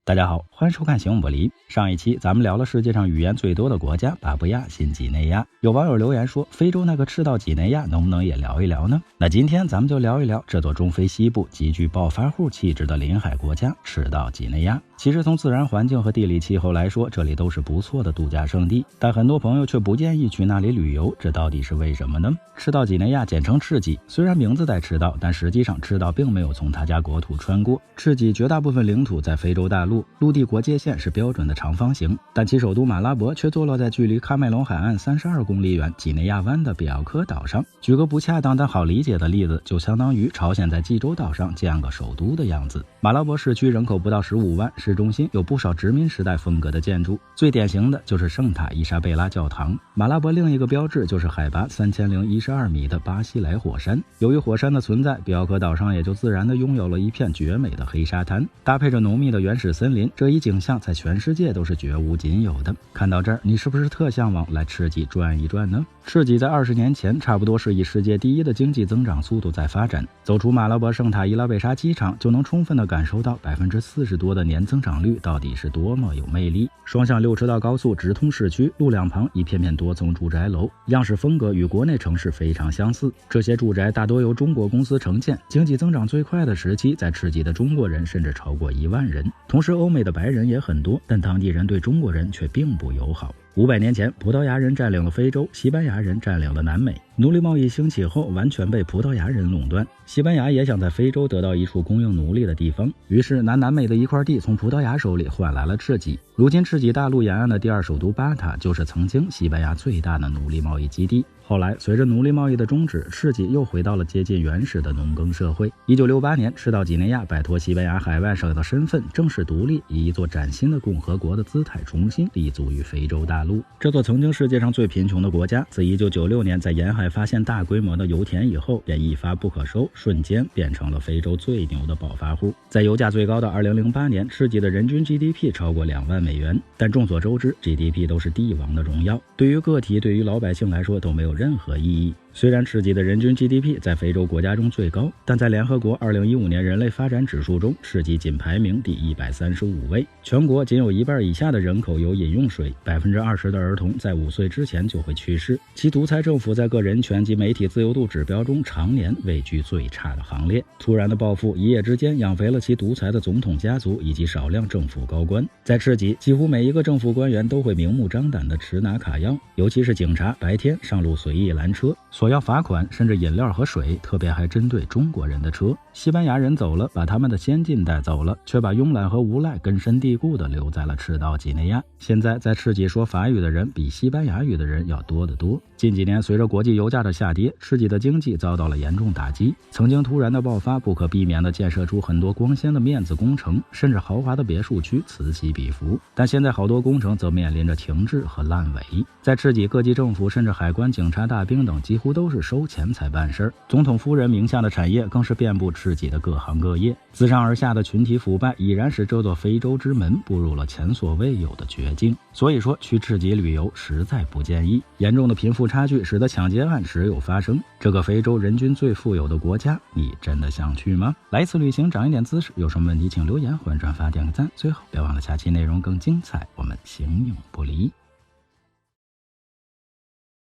大家好，欢迎收看行不离。上一期咱们聊了世界上语言最多的国家巴布亚新几内亚，有网友留言说，非洲那个赤道几内亚能不能也聊一聊呢？那今天咱们就聊一聊这座中非西部极具暴发户气质的临海国家赤道几内亚。其实从自然环境和地理气候来说，这里都是不错的度假胜地，但很多朋友却不建议去那里旅游，这到底是为什么呢？赤道几内亚简称赤几，虽然名字带赤道，但实际上赤道并没有从他家国土穿过。赤几绝大部分领土在非洲大陆，陆地国界线是标准的长方形，但其首都马拉伯却坐落在距离喀麦隆海岸32公里远几内亚湾的比奥科岛上。举个不恰当但好理解的例子，就相当于朝鲜在济州岛上建个首都的样子。马拉伯市区人口不到15万，市中心有不少殖民时代风格的建筑，最典型的就是圣塔伊莎贝拉教堂。马拉伯另一个标志就是海拔3012米的巴西莱火山。由于火山的存在，比奥科岛上也就自然地拥有了一片绝美的黑沙滩，搭配着浓密的原始森林，这一景象在全世界都是绝无仅有的。看到这儿，你是不是特向往来赤几转一转呢？赤几在20年前差不多是以世界第一的经济增长速度在发展，走出马拉伯圣塔伊拉贝莎机场，就能充分地感受到40%多的年增长率到底是多么有魅力。双向6车道高速直通市区，路两旁一片片多层住宅楼，样式风格与国内城市非常相似。这些住宅大多由中国公司承建，经济增长最快的时期，在赤几的中国人甚至超过1万人。同时欧美的白人也很多，但当地人对中国人却并不友好。500年前，葡萄牙人占领了非洲，西班牙人占领了南美。奴隶贸易兴起后，完全被葡萄牙人垄断。西班牙也想在非洲得到一处供应奴隶的地方，于是拿南美的一块地从葡萄牙手里换来了赤几。如今赤几大陆沿岸的第二首都巴塔就是曾经西班牙最大的奴隶贸易基地。后来随着奴隶贸易的终止，赤几又回到了接近原始的农耕社会。1968年，赤道几内亚摆脱西班牙海外省的身份，正式独立，以一座崭新的共和国的姿态重新立足于非洲大陆。这座曾经世界上最贫穷的国家，自1996年在沿海发现大规模的油田以后，便一发不可收，瞬间变成了非洲最牛的暴发户。在油价最高的2008年，赤几的人均 GDP 超过2万美元，但众所周知 GDP 都是帝王的荣耀，对于个体对于老百姓来说都没有任何意义。虽然赤几的人均 GDP 在非洲国家中最高，但在联合国2015年人类发展指数中，赤几仅排名第135位。全国仅有1半以下的人口有饮用水，20%的儿童在5岁之前就会去世。其独裁政府在个人权及媒体自由度指标中常年位居最差的行列。突然的暴富一夜之间养肥了其独裁的总统家族以及少量政府高官。在赤几，几乎每一个政府官员都会明目张胆地持拿卡要，尤其是警察白天上路随意拦车，索要罚款，甚至饮料和水，特别还针对中国人的车。西班牙人走了，把他们的先进带走了，却把慵懒和无赖根深蒂固地留在了赤道几内亚。现在在赤几说法语的人比西班牙语的人要多得多。近几年随着国际油价的下跌，赤几的经济遭到了严重打击。曾经突然的爆发，不可避免地建设出很多光鲜的面子工程，甚至豪华的别墅区此起彼伏。但现在好多工程则面临着停滞和烂尾。在赤几，各级政府甚至海关、警察、大兵等几乎都是收钱才办事儿。总统夫人名下的产业更是遍布赤几的各行各业。自上而下的群体腐败已然使这座非洲之门步入了前所未有的绝境。所以说去赤几旅游实在不建议。严重的贫富差距使得抢劫案时有发生。这个非洲人均最富有的国家，你真的想去吗？来一次旅行长一点姿势，有什么问题请留言，欢迎转发点个赞。最后别忘了下期内容更精彩，我们形影不离。